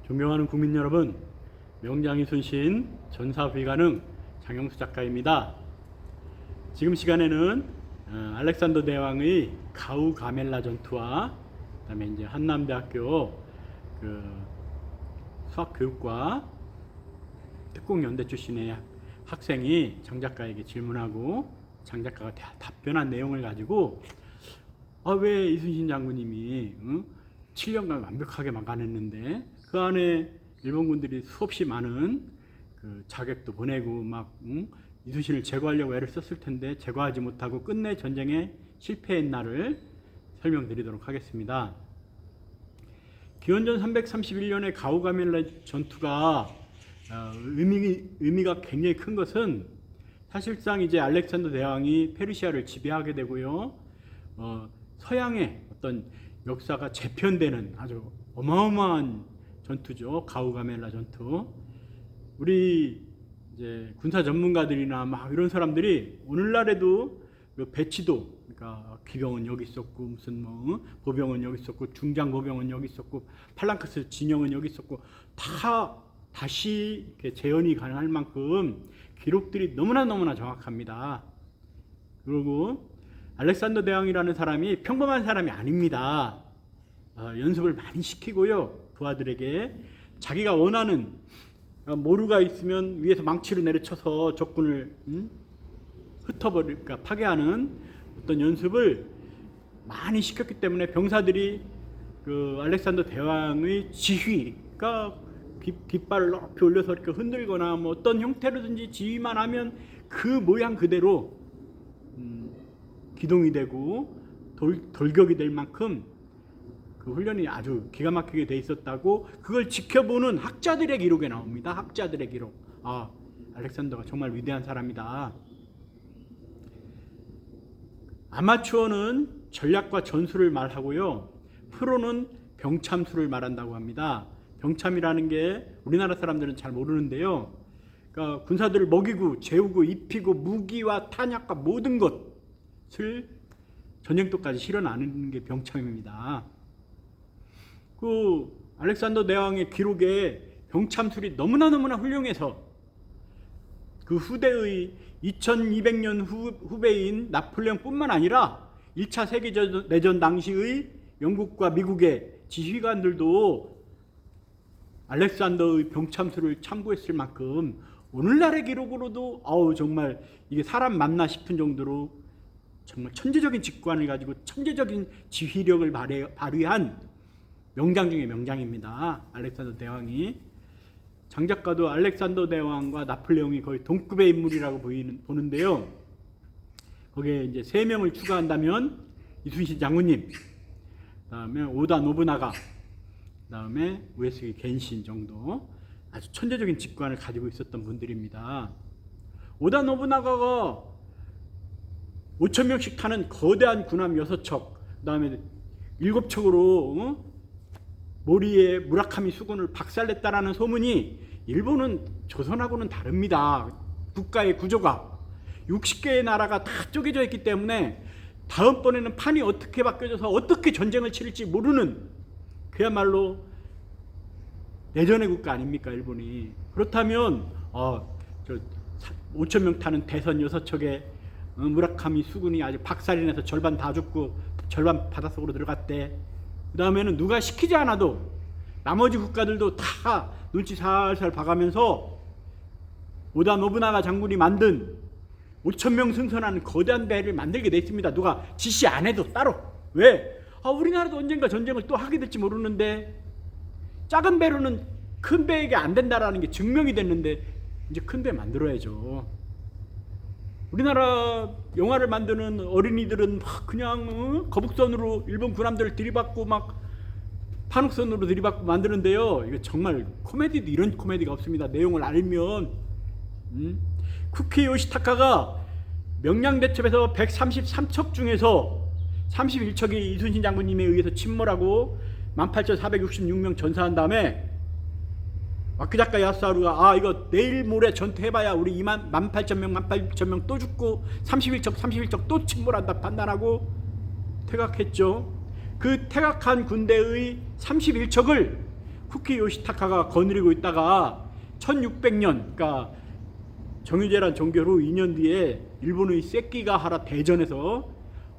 존경하는 국민 여러분, 명장이 순신 전사불가능 장영수 작가입니다. 지금 시간에는 알렉산더 대왕의 가우 가멜라 전투와 그다음에 이제 한남대학교 수학교육과 특공연대 출신의 학생이 장 작가에게 질문하고 장 작가가 답변한 내용을 가지고 왜 이순신 장군님이 7년간 완벽하게 막아냈는데 그 안에 일본군들이 수없이 많은 자객도 보내고 이순신을 제거하려고 애를 썼을 텐데 제거하지 못하고 끝내 전쟁에 실패했나를 설명드리도록 하겠습니다. 기원전 331년의 가우가멜라 전투가 의미가 굉장히 큰 것은 사실상 이제 알렉산더 대왕이 페르시아를 지배하게 되고요. 서양의 어떤 역사가 재편되는 아주 어마어마한 전투죠. 가우가멜라 전투. 우리 이제 군사 전문가들이나 이런 사람들이 오늘날에도 배치도, 그러니까 기병은 여기 있었고 무슨 보병은 여기 있었고 중장 보병은 여기 있었고 팔랑크스 진영은 여기 있었고 다시 이렇게 재현이 가능할 만큼 기록들이 너무나 정확합니다. 그리고 알렉산더 대왕이라는 사람이 평범한 사람이 아닙니다. 연습을 많이 시키고요. 부하들에게 자기가 원하는 모루가 있으면 위에서 망치로 내려쳐서 적군을 흩어버릴까 파괴하는 어떤 연습을 많이 시켰기 때문에 병사들이 알렉산더 대왕의 지휘가 깃발을 높이 올려서 이렇게 흔들거나 어떤 형태로든지 지휘만 하면 그 모양 그대로 기동이 되고 돌격이 될 만큼 그 훈련이 아주 기가 막히게 돼 있었다고 그걸 지켜보는 학자들의 기록에 나옵니다. 학자들의 기록. 알렉산더가 정말 위대한 사람이다. 아마추어는 전략과 전술을 말하고요. 프로는 병참술을 말한다고 합니다. 병참이라는 게 우리나라 사람들은 잘 모르는데요. 그러니까 군사들을 먹이고 재우고 입히고 무기와 탄약과 모든 것을 전쟁터까지 실어나르는 게 병참입니다. 알렉산더 대왕의 기록에 병참술이 너무나 훌륭해서 그 후대의 2200년 후배인 나폴레옹뿐만 아니라 1차 세계대전 당시의 영국과 미국의 지휘관들도 알렉산더의 병참술을 참고했을 만큼 오늘날의 기록으로도 정말 이게 사람 맞나 싶은 정도로 정말 천재적인 직관을 가지고 천재적인 지휘력을 발휘한 명장 중의 명장입니다. 알렉산더 대왕이. 장작가도 알렉산더 대왕과 나폴레옹이 거의 동급의 인물이라고 보는데요. 거기에 이제 3명을 추가한다면 이순신 장군님, 그다음에 오다 노부나가, 그다음에 우에스기 겐신 정도 아주 천재적인 직관을 가지고 있었던 분들입니다. 오다 노부나가가 5,000명씩 타는 거대한 군함 6척, 그다음에 7척으로 모리의 무라카미 수군을 박살냈다라는 소문이 일본은 조선하고는 다릅니다. 국가의 구조가 60개의 나라가 다 쪼개져 있기 때문에 다음번에는 판이 어떻게 바뀌어져서 어떻게 전쟁을 치를지 모르는 그야말로 내전의 국가 아닙니까, 일본이. 그렇다면 5,000명 타는 대선 6척의 무라카미 수군이 아주 박살이 나서 절반 다 죽고 절반 바닷속으로 들어갔대. 그 다음에는 누가 시키지 않아도 나머지 국가들도 다 눈치 살살 봐가면서 오다 노부나가 장군이 만든 5,000명 승선하는 거대한 배를 만들게 돼 있습니다. 누가 지시 안 해도 따로. 왜? 우리나라도 언젠가 전쟁을 또 하게 될지 모르는데 작은 배로는 큰 배에게 안 된다라는 게 증명이 됐는데 이제 큰 배 만들어야죠. 우리나라 영화를 만드는 어린이들은 그냥 거북선으로 일본 군함들을 들이받고 판옥선으로 들이받고 만드는데요. 이거 정말 코미디도 이런 코미디가 없습니다. 내용을 알면. 쿠키 요시타카가 명량대첩에서 133척 중에서 31척이 이순신 장군님에 의해서 침몰하고 18,466명 전사한 다음에 와키자카 야스하루가 이거 내일 모레 전투해봐야 우리 18,000명 또 죽고 31척 또 침몰한다 판단하고 퇴각했죠. 그 퇴각한 군대의 31척을 쿠키 요시타카가 거느리고 있다가 1600년, 그러니까 정유재란 종결 후 2년 뒤에 일본의 세키가하라 대전에서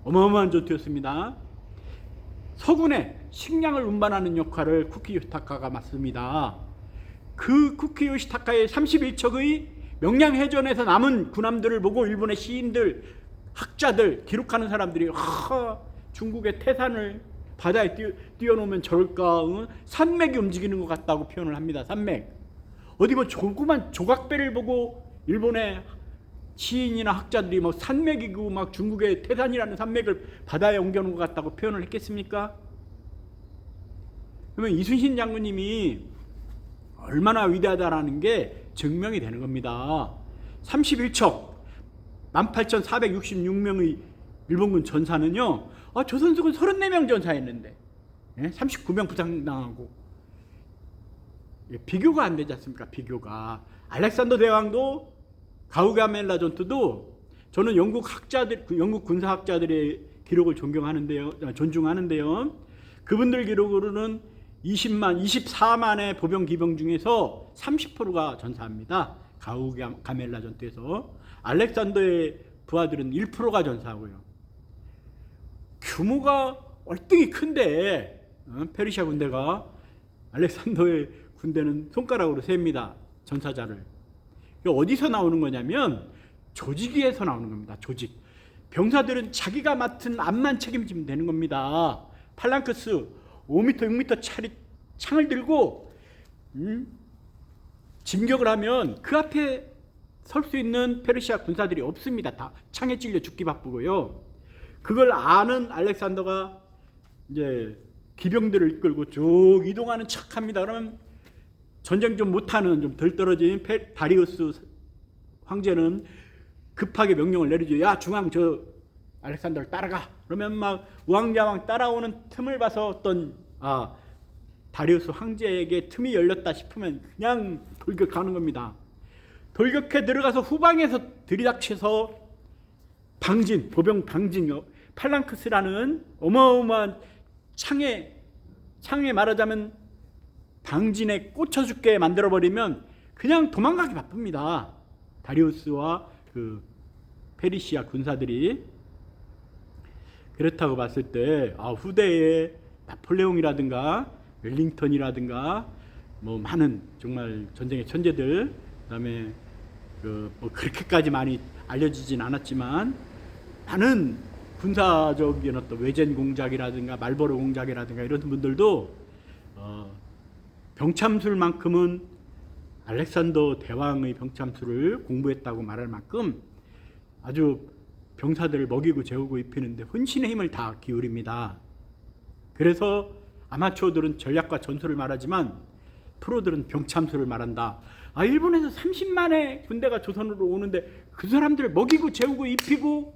어마어마한 전투였습니다. 서군에 식량을 운반하는 역할을 쿠키 요시타카가 맡습니다. 그 쿠키 요시타카의 31척의 명량해전에서 남은 군함들을 보고 일본의 시인들, 학자들, 기록하는 사람들이 중국의 태산을 바다에 띄워놓으면 저럴까, 산맥이 움직이는 것 같다고 표현을 합니다. 산맥. 어디 뭐 조그만 조각배를 보고 일본의 시인이나 학자들이 뭐 산맥이고 막 중국의 태산이라는 산맥을 바다에 옮겨놓은 것 같다고 표현을 했겠습니까? 그러면 이순신 장군님이 얼마나 위대하다라는 게 증명이 되는 겁니다. 31척 18,466명의 일본군 전사는요, 조선수군 34명 전사했는데 39명 부상당하고, 비교가 안 되지 않습니까? 비교가. 알렉산더 대왕도 가우가멜라 전투도, 저는 영국 군사학자들의 기록을 존중하는데요. 그분들 기록으로는 24만의 보병 기병 중에서 30%가 전사합니다. 가우가멜라 전투에서. 알렉산더의 부하들은 1%가 전사하고요. 규모가 얼등히 큰데 페르시아 군대가, 알렉산더의 군대는 손가락으로 셉니다. 전사자를. 어디서 나오는 거냐면 조직위에서 나오는 겁니다. 조직. 병사들은 자기가 맡은 앞만 책임지면 되는 겁니다. 팔랑크스 5m, 6m 창을 들고 진격을 하면 그 앞에 설 수 있는 페르시아 군사들이 없습니다. 다 창에 찔려 죽기 바쁘고요. 그걸 아는 알렉산더가 이제 기병들을 이끌고 쭉 이동하는 척합니다. 그러면 전쟁 좀 못하는, 좀 덜 떨어진 다리우스 황제는 급하게 명령을 내리죠. 야, 중앙 저 알렉산더를 따라가. 그러면 막 우왕좌왕 따라오는 틈을 봐서 어떤 다리우스 황제에게 틈이 열렸다 싶으면 그냥 돌격하는 겁니다. 돌격해 들어가서 후방에서 들이닥쳐서 방진, 보병 방진, 팔랑크스라는 어마어마한 창에 말하자면 방진에 꽂혀 죽게 만들어버리면 그냥 도망가기 바쁩니다. 다리우스와 그 페르시아 군사들이. 그렇다고 봤을 때 후대에 나폴레옹이라든가 웰링턴이라든가 뭐 많은 정말 전쟁의 천재들, 그다음에 뭐 그렇게까지 많이 알려지진 않았지만 많은 군사적인 어떤 외젠 공작이라든가 말보로 공작이라든가 이런 분들도 병참술만큼은 알렉산더 대왕의 병참술을 공부했다고 말할 만큼 아주 병사들을 먹이고 재우고 입히는데 혼신의 힘을 다 기울입니다. 그래서 아마추어들은 전략과 전술을 말하지만 프로들은 병참술을 말한다. 일본에서 30만의 군대가 조선으로 오는데 그 사람들을 먹이고 재우고 입히고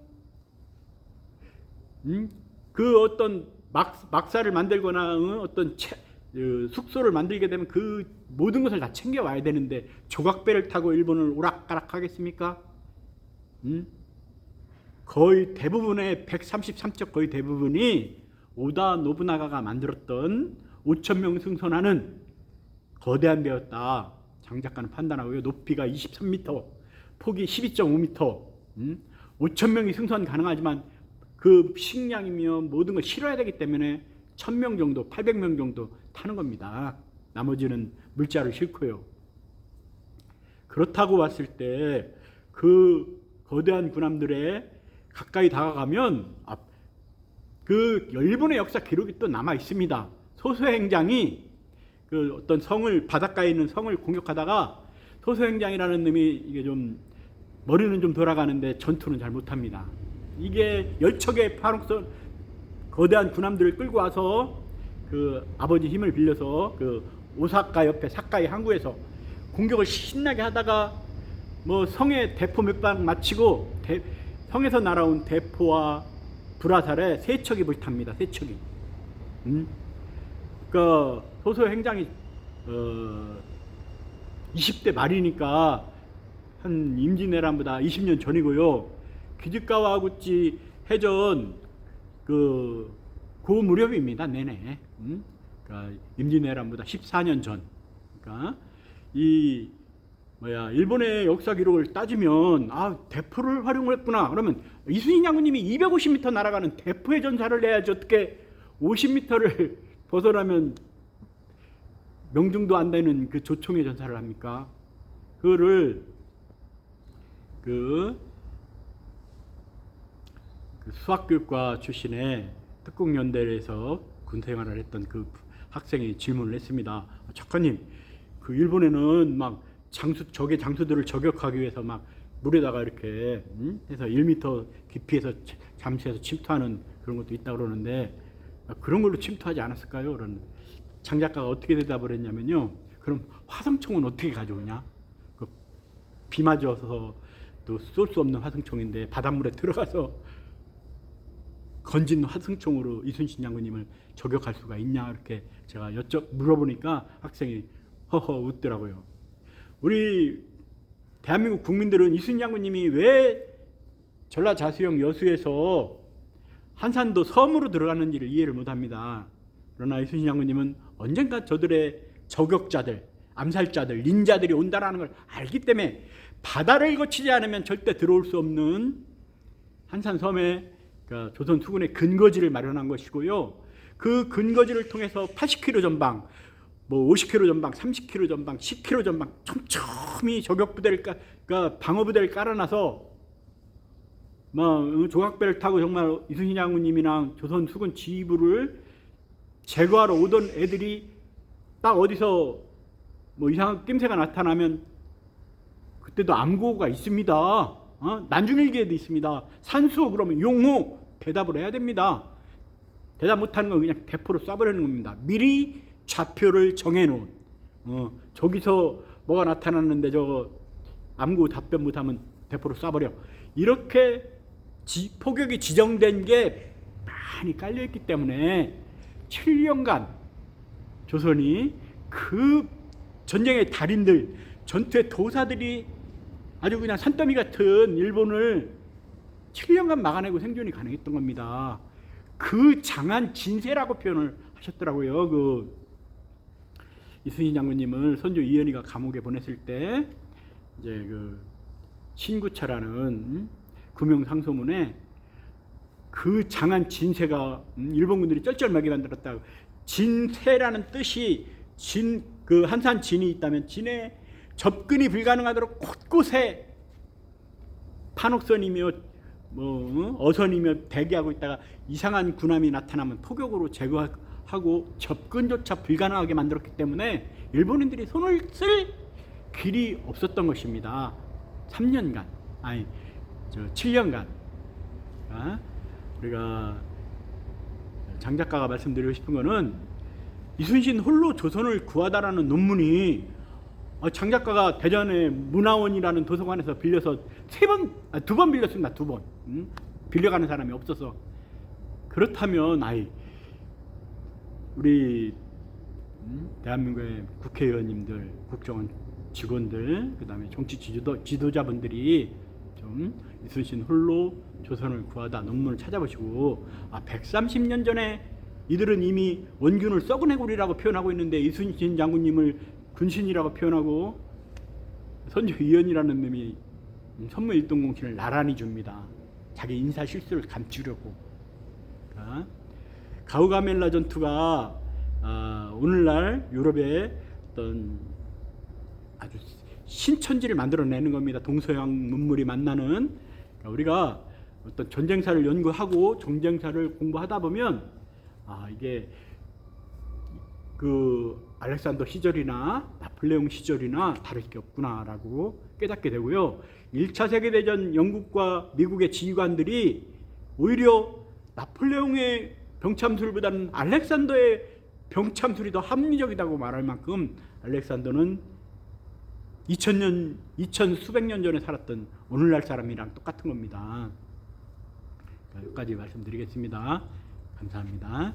그 어떤 막사를 만들거나 어떤 숙소를 만들게 되면 그 모든 것을 다 챙겨와야 되는데 조각배를 타고 일본을 오락가락 하겠습니까? 거의 대부분의 133척 거의 대부분이 오다 노부나가가 만들었던 5,000명 승선하는 거대한 배였다. 장 작가는 판단하고요. 높이가 23m, 폭이 12.5m, 5,000명이 승선 가능하지만 그 식량이며 모든 걸 실어야 되기 때문에 1,000명 정도, 800명 정도 타는 겁니다. 나머지는 물자를 싣고요. 그렇다고 봤을 때 그 거대한 군함들에 가까이 다가가면 그 일본의 역사 기록이 또 남아 있습니다. 소수행장이 그 어떤 성을, 바닷가에 있는 성을 공격하다가 소수행장이라는 놈이 이게 좀 머리는 좀 돌아가는데 전투는 잘 못합니다. 이게 10척의 파록선 거대한 군함들을 끌고 와서 그 아버지 힘을 빌려서 그 오사카 옆에 사카이 항구에서 공격을 신나게 하다가 뭐 성에 대포 몇 방 맞히고 성에서 날아온 대포와 불화살에 3척이 불탑니다. 3척이. 그 소수 행장이 20대 말이니까 한 임진왜란보다 20년 전이고요. 기즈카와구치 해전 그 무렵입니다. 내내. 그러니까 임진왜란보다 14년 전. 그러니까 이 일본의 역사 기록을 따지면 대포를 활용했구나. 그러면 이순신 장군님이 250m 날아가는 대포의 전사를 내야지 어떻게 50m를 벗어나면 명중도 안 되는 그 조총의 전사를 합니까? 그거를 그 수학교육과 출신의 특공연대에서 군생활을 했던 그 학생이 질문을 했습니다. 작가님, 그 일본에는 막 적의 장수들을 저격하기 위해서 막 물에다가 이렇게 해서 1m 깊이에서 잠수해서 침투하는 그런 것도 있다고 그러는데 그런 걸로 침투하지 않았을까요? 그런 장 작가가 어떻게 대답을 했냐면요. 그럼 화성총은 어떻게 가져오냐? 그 비 맞아서 또 쏠 수 없는 화성총인데 바닷물에 들어가서 건진 화성총으로 이순신 장군님을 저격할 수가 있냐? 이렇게 제가 물어보니까 학생이 허허 웃더라고요. 우리 대한민국 국민들은 이순신 장군님이 왜 전라자수형 여수에서 한산도 섬으로 들어갔는지를 이해를 못합니다. 그러나 이순신 장군님은 언젠가 저들의 저격자들, 암살자들, 닌자들이 온다라는 걸 알기 때문에 바다를 거치지 않으면 절대 들어올 수 없는 한산섬에 그러니까 조선 수군의 근거지를 마련한 것이고요. 그 근거지를 통해서 80km 전방, 50km 전방, 30km 전방, 10km 전방 촘촘히 저격부대를 그러니까 방어부대를 깔아놔서 조각배를 타고 정말 이순신 장군님이랑 조선 수군 지휘부를 제거하러 오던 애들이 딱 어디서 이상한 낌새가 나타나면 그때도 암고가 있습니다. 난중일기에도 있습니다. 산수 그러면 용호 대답을 해야 됩니다. 대답 못하는 건 그냥 대포로 쏴버리는 겁니다. 미리 좌표를 정해놓은 저기서 뭐가 나타났는데 저거 암고 답변 못하면 대포로 쏴버려. 이렇게 포격이 지정된 게 많이 깔려있기 때문에 7년간 조선이 그 전쟁의 달인들, 전투의 도사들이 아주 그냥 산더미 같은 일본을 7년간 막아내고 생존이 가능했던 겁니다. 그 장한 진세라고 표현을 하셨더라고요. 그 이순신 장군님을 선조 이현희가 감옥에 보냈을 때 이제 그 신구차라는 금용상소문에 그 장한 진세가 일본군들이 쩔쩔매게 만들었다. 진세라는 뜻이 그 한산 진이 있다면 진에 접근이 불가능하도록 곳곳에 판옥선이며 어선이며 대기하고 있다가 이상한 군함이 나타나면 포격으로 제거하고 접근조차 불가능하게 만들었기 때문에 일본인들이 손을 쓸 길이 없었던 것입니다. 3년간, 7년간. 우리가 장 작가가 말씀드리고 싶은 거는 이순신 홀로 조선을 구하다라는 논문이 장 작가가 대전의 문화원이라는 도서관에서 빌려서 2번 빌렸습니다. 2번. 빌려가는 사람이 없어서. 그렇다면 우리 대한민국의 국회의원님들, 국정원 직원들, 그 다음에 정치 지도자분들이 좀 이순신 홀로 조선을 구하다 논문을 찾아보시고 130년 전에 이들은 이미 원균을 썩은 해골이라고 표현하고 있는데 이순신 장군님을 군신이라고 표현하고 선조 이현이라는 놈이 선무 일등공신을 나란히 줍니다. 자기 인사 실수를 감추려고. 가우가멜라 전투가 오늘날 유럽의 어떤 아주 신천지를 만들어내는 겁니다. 동서양 문물이 만나는. 우리가 어떤 전쟁사를 연구하고 전쟁사를 공부하다 보면 이게 그 알렉산더 시절이나 나폴레옹 시절이나 다를 게 없구나라고 깨닫게 되고요. 1차 세계대전 영국과 미국의 지휘관들이 오히려 나폴레옹의 병참술보다는 알렉산더의 병참술이 더 합리적이라고 말할 만큼 알렉산더는 2000 수백 년 전에 살았던 오늘날 사람이랑 똑같은 겁니다. 여기까지 말씀드리겠습니다. 감사합니다.